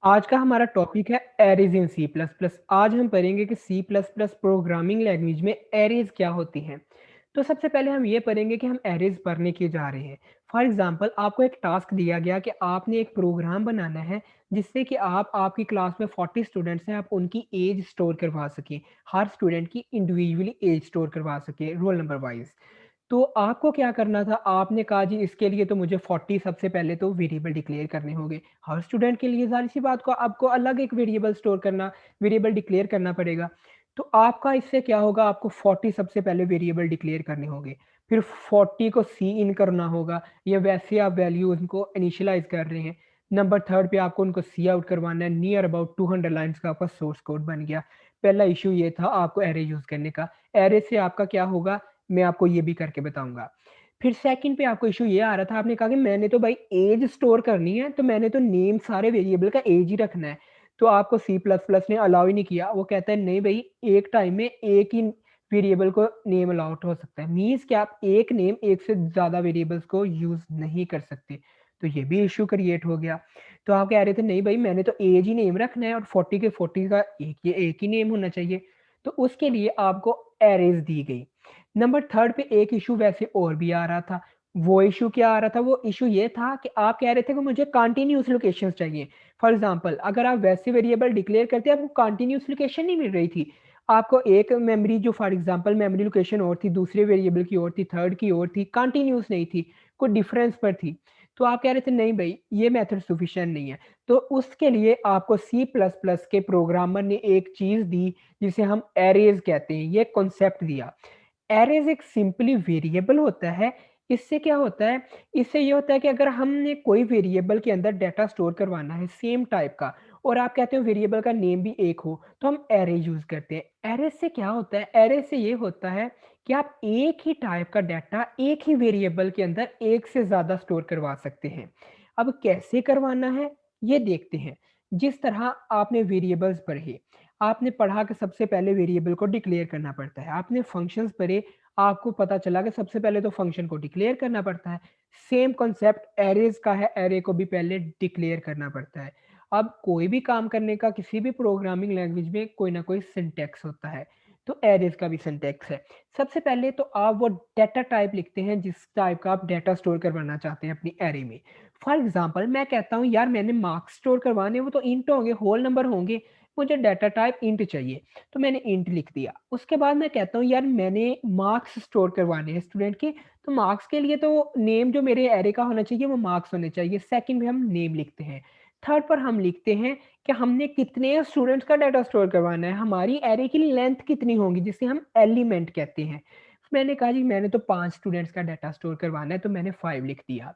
आज का हमारा टॉपिक है arrays in C plus plus. आज हम पढ़ेंगे कि C plus plus programming language में एरेज़ क्या होती हैं। तो सबसे पहले हम ये पढ़ेंगे कि हम एरेज़ पढ़ने क्यों जा रहे हैं। फॉर एग्ज़ाम्पल आपको एक टास्क दिया गया कि आपने एक प्रोग्राम बनाना है जिससे कि आप आपकी क्लास में 40 स्टूडेंट्स हैं, आप उनकी एज स्टोर करवा सकें। हर स्टूडेंट की इंडिविजुअली एज स्टोर करवा सकें रोल नंबर वाइज़। तो आपको क्या करना था, आपने कहा जी इसके लिए तो मुझे 40 सबसे पहले तो वेरिएबल डिक्लेयर करने होंगे। हर स्टूडेंट के लिए ज़ाहिर-सी बात को आपको अलग एक वेरिएबल डिक्लेयर करना पड़ेगा। तो आपका इससे क्या होगा, आपको 40 सबसे पहले वेरिएबल डिक्लेयर करने होंगे। फिर 40 को सी इन करना होगा, या वैसे आप वैल्यू उनको इनिशियलाइज़ कर रहे हैं। नंबर 3 पे आपको उनको सी आउट करवाना है, नियर अबाउट 200 लाइन्स का आपका सोर्स कोड बन गया। पहला इश्यू ये था आपको एरे यूज़ करने का। एरे से आपका क्या होगा, मैं आपको ये भी करके बताऊँगा। फिर सेकंड पे आपको इश्यू ये आ रहा था, आपने कहा कि मैंने तो भाई ऐज स्टोर करनी है, तो मैंने तो नेम सारे वेरिएबल का ऐज ही रखना है। तो आपको सी प्लस प्लस ने अलाउ ही नहीं किया। वो कहता है नहीं भई, एक टाइम में एक ही वेरिएबल को नेम अलाउड हो सकता है। मीन्स कि आप एक नेम एक से ज़्यादा वेरिएबल्स को यूज़ नहीं कर सकते। तो ये भी इश्यू क्रिएट हो गया। तो आप कह रहे थे नहीं भई, मैंने तो ऐज ही नेम रखना है और 40 के 40 का एक ही नेम होना चाहिए। तो उसके लिए आपको एरेज़ दी गई। नंबर 3 पे एक इश्यू वैसे और भी आ रहा था। वो इश्यू क्या आ रहा था? वो इश्यू ये था कि आप कह रहे थे कि मुझे कंटीन्यूअस लोकेशंस चाहिए। फॉर एग्ज़ाम्पल अगर आप वैसे वेरिएबल डिक्लेयर करते, आपको कंटीन्यूअस लोकेशन नहीं मिल रही थी। आपको एक मेमोरी जो फॉर एग्ज़ाम्पल मेमोरी लोकेशन और थी, दूसरे वेरिएबल की और थी, थर्ड की और थी, कंटीन्यूअस नहीं थी, कोई डिफरेंस पर थी। तो आप कह रहे थे नहीं भई, ये मेथड सफिशिएंट नहीं है। तो उसके लिए आपको सी प्लस प्लस के प्रोग्रामर ने एक चीज़ दी जिसे हम एरेज़ कहते हैं, ये कॉन्सेप्ट दिया। एरेज़ एक सिंपली वेरिएबल होता है। इससे क्या होता है, इससे ये होता है कि अगर हमने कोई वेरिएबल के अंदर डेटा स्टोर करवाना है सेम टाइप का, और आप कहते हो वेरिएबल का नेम भी एक हो, तो हम एरे यूज़ करते हैं। एरे से क्या होता है, एरे से ये होता है कि आप एक ही टाइप का डाटा एक ही वेरिएबल के अंदर एक से ज़्यादा स्टोर करवा सकते हैं। अब कैसे करवाना है, ये देखते हैं। जिस तरह आपने वेरिएबल्स पढ़े, आपने पढ़ा कि सबसे पहले वेरिएबल को डिक्लेयर करना पड़ता है। आपने फंक्शंस पढ़े, आपको पता चला कि सबसे पहले तो फंक्शन को डिक्लेयर करना पड़ता है। सेम कॉन्सेप्ट एरेज़ का है, एरे को भी पहले डिक्लेयर करना पड़ता है। अब कोई भी काम करने का किसी भी प्रोग्रामिंग लैंग्वेज में कोई ना कोई सिंटैक्स होता है, तो एरेज़ का भी सिंटैक्स है। सबसे पहले तो आप वो डेटा टाइप लिखते हैं जिस टाइप का आप डेटा स्टोर करवाना चाहते हैं अपनी एरे में। फॉर एग्ज़ाम्पल मैं कहता हूँ यार मैंने मार्क्स स्टोर करवाने हैं, वो तो इंट होंगे, होल नंबर होंगे, मुझे डेटा टाइप इंट चाहिए, तो मैंने इंट लिख दिया। उसके बाद मैं कहता हूँ यार मैंने मार्क्स स्टोर करवाने हैं स्टूडेंट के, तो मार्क्स के लिए तो नेम जो मेरे एरे का होना चाहिए वो मार्क्स होने चाहिए। सेकंड में हम नेम लिखते हैं। थर्ड पर हम लिखते हैं कि हमने कितने स्टूडेंट्स का डाटा स्टोर करवाना है, हमारी एरे की लेंथ कितनी होगी जिसे हम एलिमेंट कहते हैं। मैंने कहा जी मैंने तो 5 स्टूडेंट्स का डाटा स्टोर करवाना है, तो मैंने 5 लिख दिया।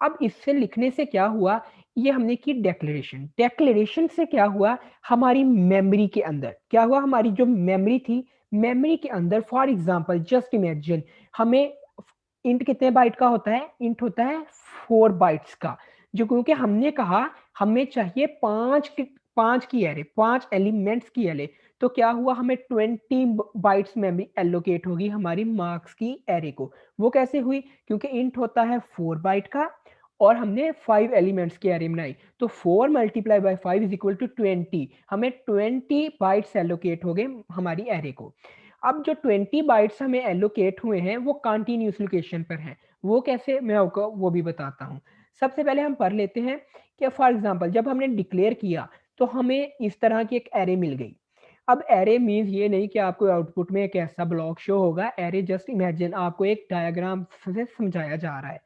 अब इससे लिखने से क्या हुआ, ये हमने की डिक्लेरेशन। डिक्लेरेशन से क्या हुआ, हमारी मेमोरी के अंदर क्या हुआ, हमारी जो मेमोरी थी, मेमोरी के अंदर फॉर एग्ज़ाम्पल जस्ट इमेजिन हमें इंट कितने बाइट का होता है? इंट होता है 4 बाइट्स का। जो क्योंकि हमने कहा हमें चाहिए 5 की एरे, 5 एलिमेंट्स की एरे। तो क्या हुआ, हमें 20 बाइट्स मेमोरी एलोकेट होगी हमारी मार्क्स की एरे को। वो कैसे हुई? क्योंकि इंट होता है 4 बाइट का और हमने 5 एलिमेंट्स की एरे बनाई। तो 4 multiply by 5 is equal to 20। हमें 20 बाइट्स एलोकेट हो गए हमारी एरे को। अब जो 20 बाइट्स हमें एलोकेट हुए हैं वो कंटीन्यूअस लोकेशन पर हैं। वो कैसे, मैं आपको वो भी बताता हूँ। सबसे पहले हम पढ़ लेते हैं कि फॉर एग्ज़ाम्पल जब हमने डिक्लेयर किया तो हमें इस तरह की एक एरे मिल गई। अब एरे मीन्स ये नहीं कि आपको आउटपुट में एक ऐसा ब्लॉक शो होगा। एरे जस्ट इमेजिन आपको एक डायग्राम से समझाया जा रहा है।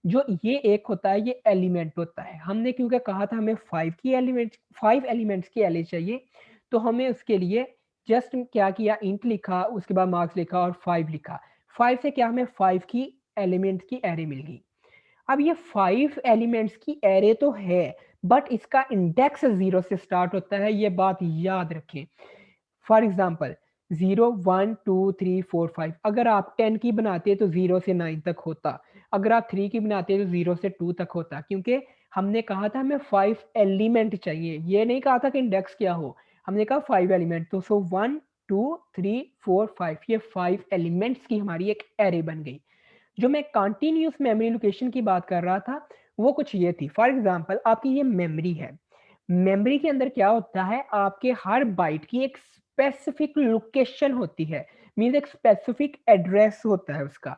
जो ये एक होता है ये एलिमेंट होता है। हमने क्योंकि कहा था हमें 5 एलिमेंट्स की एरे चाहिए, तो हमें उसके लिए जस्ट क्या किया, इंट लिखा, उसके बाद मार्क्स लिखा और 5 लिखा। 5 से क्या हमें 5 की एलिमेंट्स की एरे मिल गई। अब ये 5 एलिमेंट्स की एरे तो है, बट इसका इंडेक्स 0 से स्टार्ट होता है, ये बात याद रखें। फॉर एग्ज़ाम्पल 0, 1, 2, 3, 4, 5, अगर आप 10 की बनाते तो 0 से 9 तक होता। अगर आप 3 की बनाते तो 0 से 2 तक होता, क्योंकि हमने कहा था हमें 5 एलिमेंट चाहिए, ये नहीं कहा था कि इंडेक्स क्या हो। हमने कहा 5 एलिमेंट, तो 1, 2, 3, 4, 5, ये 5 एलिमेंट्स की हमारी एक एरे बन गई। जो मैं कंटीन्यूअस मेमोरी लोकेशन की बात कर रहा था, वो कुछ ये थी। फॉर एग्ज़ाम्पल आपकी ये मेमोरी है। मेमोरी के अंदर क्या होता है, आपके हर बाइट की एक स्पेसिफिक लोकेशन होती है, मीन्स एक स्पेसिफिक एड्रेस होता है उसका।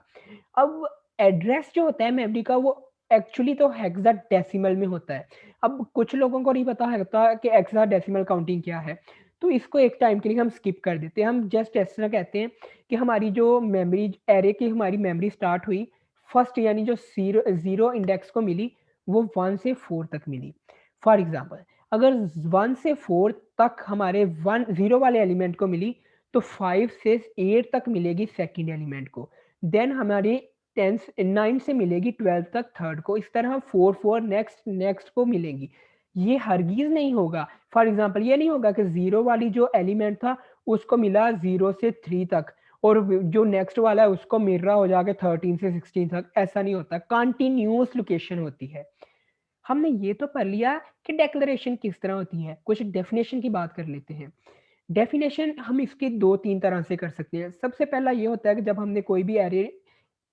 अब एड्रेस जो होता है मेमोरी का वो एक्चुअली तो हेक्साडेसिमल में होता है। अब कुछ लोगों को नहीं पता होता कि हेक्साडेसिमल काउंटिंग क्या है, तो इसको एक टाइम के लिए हम स्किप कर देते हैं। हम जस्ट इस तरह कहते हैं कि हमारी जो मेमोरी एरे की हमारी मेमोरी स्टार्ट हुई, फर्स्ट यानी जो ज़ीरो इंडेक्स को मिली, वो 1 से 4 तक मिली। फॉर एग्ज़ाम्पल अगर 1 से 4 तक हमारे 1 0 वाले एलिमेंट को मिली, तो 5 से 8 तक मिलेगी सेकंड एलिमेंट को। देन हमारी 10 9 से मिलेगी 12 तक थर्ड को। इस तरह 4 नेक्स्ट नेक्स्ट को मिलेंगी। ये हरगिज़ नहीं होगा। फॉर एग्ज़ाम्पल ये नहीं होगा कि 0 वाली जो एलिमेंट था उसको मिला 0 से 3 तक और जो नेक्स्ट वाला है उसको मिल रहा हो जाके 13 से 16 तक, ऐसा नहीं होता। कंटीन्यूअस लोकेशन होती है। हमने ये तो पढ़ लिया कि डिक्लेरेशन किस तरह होती है, कुछ डेफिनेशन की बात कर लेते हैं। डेफिनेशन हम इसकी 2-3 तरह से कर सकते हैं। सबसे पहला ये होता है कि जब हमने कोई भी एरे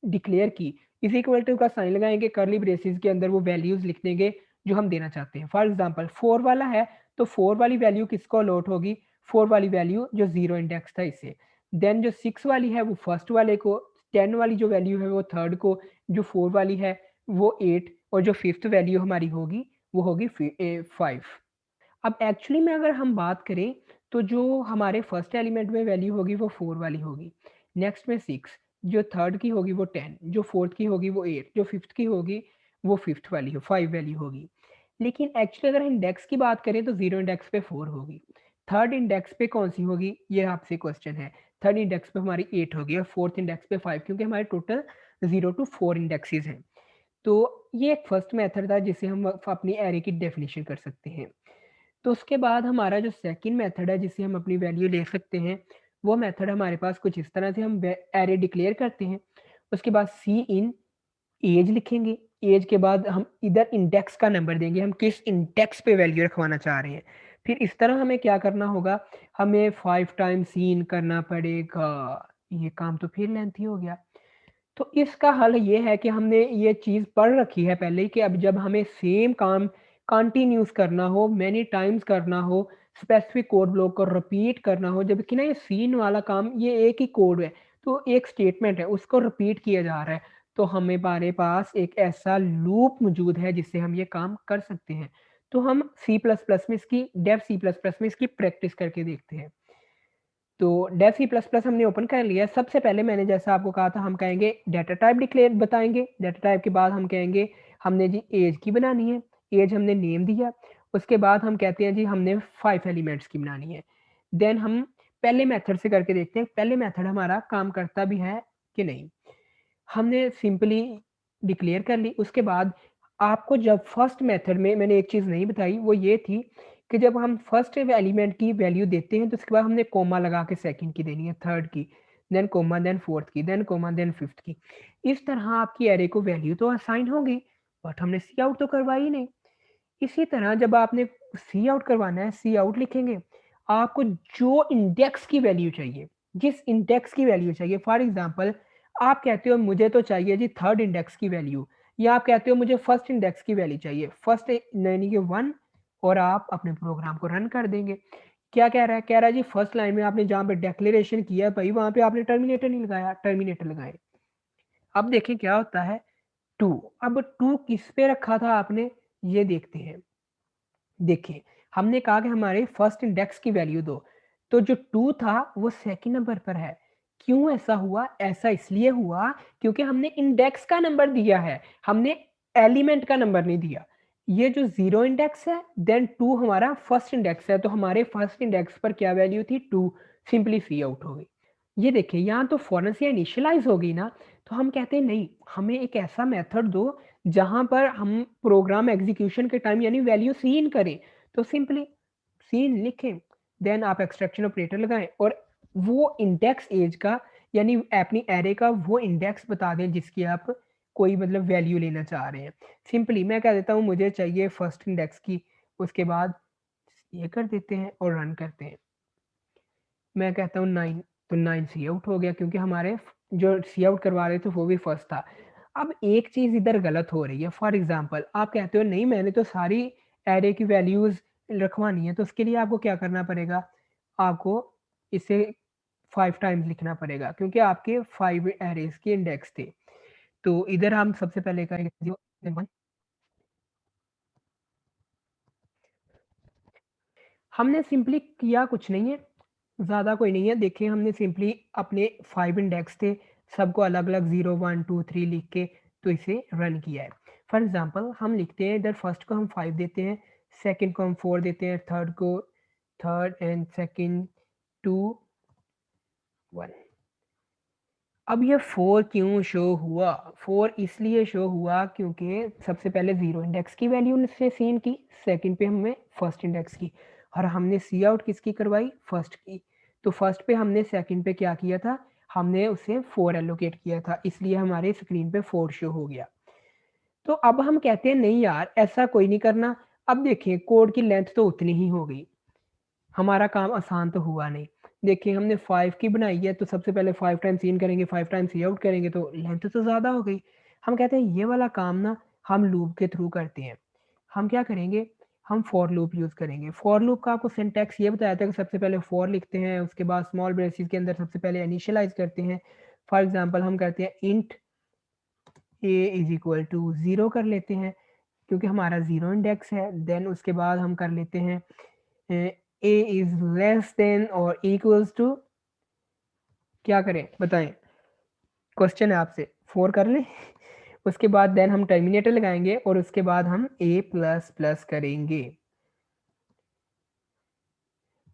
डिक्लेयर की, इज़ इक्वल टू का साइन लगाएँगे, कर्ली ब्रेसेस के अंदर वो वैल्यूज़ लिख देंगे जो हम देना चाहते हैं। फॉर एग्ज़ाम्पल 4 वाला है, तो 4 वाली वैल्यू किसको अलॉट होगी? 4 वाली वैल्यू जो 0 इंडेक्स था इसे। देन जो 6 वाली है वो फर्स्ट वाले को, 10 वाली जो वैल्यू है वो थर्ड को, जो 4 वाली है वो 8 और जो 5th वैल्यू हमारी होगी वो होगी 5। अब एक्चुअली में अगर हम बात करें, तो जो हमारे फर्स्ट एलिमेंट में वैल्यू होगी वो 4 वाली होगी। नेक्स्ट में 6, जो थर्ड की होगी वो 10, जो फोर्थ की होगी वो 8, जो फिफ्थ की होगी वो फिफ्थ वाली हो 5 वैल्यू होगी। लेकिन एक्चुअली अगर इंडेक्स की बात करें तो 0 इंडेक्स पे 4 होगी। थर्ड इंडेक्स पे कौन-सी होगी? ये आपसे क्वेश्चन है। थर्ड इंडेक्स पे हमारी 8 होगी और फोर्थ इंडेक्स पे 5, क्योंकि हमारे टोटल 0 टू 4 इंडेक्सेस हैं। तो ये एक फर्स्ट मेथड था जिससे हम अपनी एरे की डेफिनिशन कर सकते हैं। तो उसके बाद हमारा जो सेकंड मेथड है जिससे हम अपनी वैल्यू ले सकते हैं, वो मेथड हमारे पास कुछ इस तरह से हम एरे डिक्लेयर करते हैं। उसके बाद सी इन ऐज लिखेंगे, ऐज के बाद हम इधर इंडेक्स का नंबर देंगे, हम किस इंडेक्स पे वैल्यू रखवाना चाह रहे हैं। फिर इस तरह हमें क्या करना होगा, हमें 5 टाइम्स सी इन करना पड़ेगा। ये काम तो फिर लेंथी हो गया। तो इसका हल ये है कि हमने ये चीज़ पढ़ रखी है पहले ही कि अब जब हमें सेम काम कंटिन्यूअस करना हो, मैनी टाइम्स करना हो, स्पेसिफिक कोड ब्लॉक को रिपीट करना हो, जबकि ना ये सीन वाला काम ये एक ही कोड है, तो एक स्टेटमेंट है, उसको रिपीट किया जा रहा है। तो हमें हमारे पास एक ऐसा लूप मौजूद है जिससे हम ये काम कर सकते हैं। तो हम सी प्लस प्लस में इसकी डेव सी प्लस प्लस में इसकी प्रैक्टिस करके देखते हैं। तो डेव सी प्लस प्लस हमने ओपन कर लिया। सबसे पहले मैंने जैसा आपको कहा था हम कहेंगे डेटा टाइप डिक्लेयर बताएँगे। डेटा टाइप के बाद हम कहेंगे हमने जी ऐज की बनानी है। ऐज हमने नेम दिया। उसके बाद हम कहते हैं जी हमने 5 एलिमेंट्स की बनानी है। देन हम पहले मेथड से करके देखते हैं, पहले मेथड हमारा काम करता भी है कि नहीं। हमने सिंपली डिक्लेयर कर ली। उसके बाद आपको जब फर्स्ट मेथड में मैंने एक चीज़ नहीं बताई, वो ये थी कि जब हम फर्स्ट एलिमेंट की वैल्यू देते हैं, तो उसके बाद हमने कोमा लगा के सेकंड की देनी है, थर्ड की, देन कोमा, देन फोर्थ की, देन कोमा, देन फिफ्थ की। इस तरह आपकी एरे को वैल्यू तो असाइन होगी, बट हमने सी आउट तो करवाई ही नहीं। इसी तरह जब आपने सी आउट करवाना है, सी आउट लिखेंगे। आपको जो इंडेक्स की वैल्यू चाहिए, जिस इंडेक्स की वैल्यू चाहिए, फॉर एग्ज़ाम्पल आप कहते हो मुझे तो चाहिए जी थर्ड इंडेक्स की वैल्यू, या आप कहते हो मुझे फर्स्ट इंडेक्स की वैल्यू चाहिए, फर्स्ट यानी कि 1, और आप अपने प्रोग्राम को रन कर देंगे। क्या कह रहा है? कह रहा है जी फर्स्ट लाइन में आपने जहाँ पे डिक्लेरेशन किया भई वहाँ पे आपने टर्मिनेटर नहीं लगाया, टर्मिनेटर लगाएँ। अब देखें क्या होता है 2, अब 2 किस पे रखा था आपने, ये देखते हैं। देखिए, हमने कहा कि हमारे फर्स्ट इंडेक्स की वैल्यू दो, तो जो 2 था वो सेकंड नंबर पर है। क्यों ऐसा हुआ? ऐसा इसलिए हुआ क्योंकि हमने इंडेक्स का नंबर दिया है, हमने एलिमेंट का नंबर नहीं दिया। ये जो 0 इंडेक्स है, देन 2 हमारा फर्स्ट इंडेक्स है, तो हमारे फर्स्ट इंडेक्स पर क्या वैल्यू थी 2, सिंपली सी आउट हो गई। ये देखिए यहाँ तो फ़ौरन से इनिशियलाइज़ हो गई ना, तो हम कहते हैं नहीं, हमें एक ऐसा मेथड दो जहाँ पर हम प्रोग्राम एग्ज़ीक्यूशन के टाइम यानी वैल्यू सीन करें। तो सिंपली सीन लिखें, देन आप एक्सट्रैक्शन ऑपरेटर लगाएँ और वो इंडेक्स ऐज का यानी अपनी एरे का वो इंडेक्स बता दें जिसकी आप कोई मतलब वैल्यू लेना चाह रहे हैं। सिंपली मैं कह देता हूँ मुझे चाहिए फर्स्ट इंडेक्स की, उसके बाद ये कर देते हैं और रन करते हैं। मैं कहता हूँ 9, तो 9 सी आउट हो गया क्योंकि हमारे जो सी आउट करवा रहे थे वो भी फर्स्ट था। अब एक चीज़ इधर गलत हो रही है, फॉर एग्ज़ाम्पल आप कहते हो नहीं मैंने तो सारी एरे की वैल्यूज़ रखवानी है, तो उसके लिए आपको क्या करना पड़ेगा? आपको इसे 5 टाइम्स लिखना पड़ेगा क्योंकि आपके 5 एरेज़ के इंडेक्स थे। तो इधर हम सबसे पहले करेंगे 0 देन 1। हमने सिंपली किया कुछ नहीं है, ज़्यादा कोई नहीं है। देखिए हमने सिंपली अपने 5 इंडेक्स थे, सबको अलग-अलग 0, 1, 2, 3 लिख के तो इसे रन किया है। फॉर एग्ज़ाम्पल हम लिखते हैं इधर फर्स्ट को हम 5 देते हैं, सेकंड को हम 4 देते हैं, थर्ड को थर्ड एंड सेकंड 2, 1। अब ये 4 क्यों शो हुआ? 4 इसलिए शो हुआ क्योंकि सबसे पहले 0 इंडेक्स की वैल्यू ने सेंड की, सेकंड पे हमने फर्स्ट इंडेक्स की और हमने सी आउट किसकी करवाई? फर्स्ट की। तो फर्स्ट पे हमने सेकंड पे क्या किया था? हमने उसे 4 एलोकेट किया था, इसलिए हमारे स्क्रीन पे 4 शो हो गया। तो अब हम कहते हैं नहीं यार, ऐसा कोई नहीं करना। अब देखिए कोड की लेंथ तो उतनी ही हो गई। हमारा काम आसान तो हुआ नहीं। देखिए हमने 5 की बनाई है तो सबसे पहले 5 टाइम्स इन करेंगे, 5 टाइम्स सी आउट करेंगे तो लेंथ तो ज़्यादा हो गई। हम कहते हैं ये वाला काम ना हम लूप के थ्रू करते हैं। हम क्या करेंगे? हम फॉर लूप यूज़ करेंगे। फॉर लूप का आपको सिंटैक्स ये बताया था कि सबसे पहले फॉर लिखते हैं, उसके बाद स्मॉल ब्रेसेस के अंदर सबसे पहले इनिशियलाइज़ करते हैं। फॉर एग्ज़ाम्पल हम करते हैं int a is equal to 0 कर लेते हैं क्योंकि हमारा 0 इंडेक्स है। देन उसके बाद हम कर लेते हैं a इज़ लेस देन और इक्वल्स टू क्या करें बताएँ? क्वेश्चन है आपसे, 4 कर लें? उसके बाद देन हम टर्मिनेटर लगाएँगे और उसके बाद हम a++ करेंगे।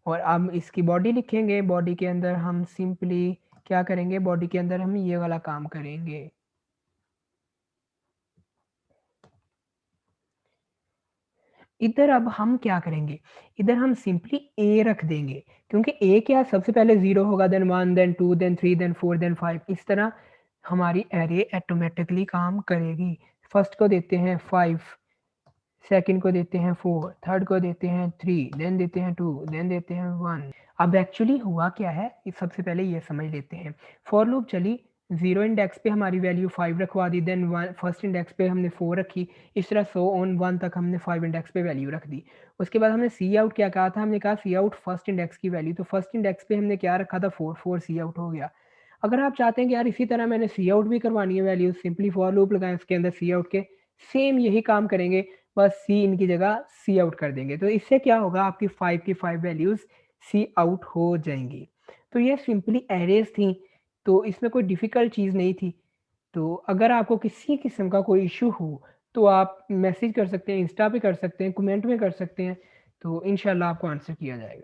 और अब इसकी बॉडी लिखेंगे, बॉडी के अंदर हम सिंपली क्या करेंगे? बॉडी के अंदर हम ये वाला काम करेंगे। इधर अब हम क्या करेंगे? इधर हम सिंपली a रख देंगे क्योंकि a क्या सबसे पहले 0 होगा then 1 then 2 then 3 then 4 then 5 इस तरह हमारी एरे ऑटोमैटिकली काम करेगी। फर्स्ट को देते हैं 5, सेकंड को देते हैं 4, थर्ड को देते हैं 3, देन देते हैं 2, देन देते हैं 1। अब एक्चुअली हुआ क्या है, ये सबसे पहले ये समझ लेते हैं। फॉर लूप चली, 0 इंडेक्स पे हमारी वैल्यू 5 रखवा दी, देन 1 फर्स्ट इंडेक्स पे हमने 4 रखी, इस तरह सो ऑन 1 तक हमने 5 इंडेक्स पे वैल्यू रख दी। उसके बाद हमने सी आउट क्या कहा था? हमने कहा सी आउट फर्स्ट इंडेक्स की वैल्यू, तो फर्स्ट इंडेक्स पे हमने क्या रखा था? 4, 4 सी आउट हो गया। अगर आप चाहते हैं कि यार इसी तरह मैंने सी आउट भी करवानी है वैल्यू, सिंपली फॉर लूप लगाएँ, उसके अंदर सी आउट के सेम यही काम करेंगे, बस सी इन की जगह सी आउट कर देंगे। तो इससे क्या होगा? आपकी 5 की 5 वैल्यूज़ सी आउट हो जाएँगी। तो ये सिंपली एरेज़ थी, तो इसमें कोई डिफ़िकल्ट चीज़ नहीं थी। तो अगर आपको किसी किस्म का कोई इश्यू हो, तो आप मैसेज कर सकते हैं, इंस्टा पे कर सकते हैं, कमेंट में कर सकते हैं, तो इंशाल्लाह आपको आंसर किया जाएगा।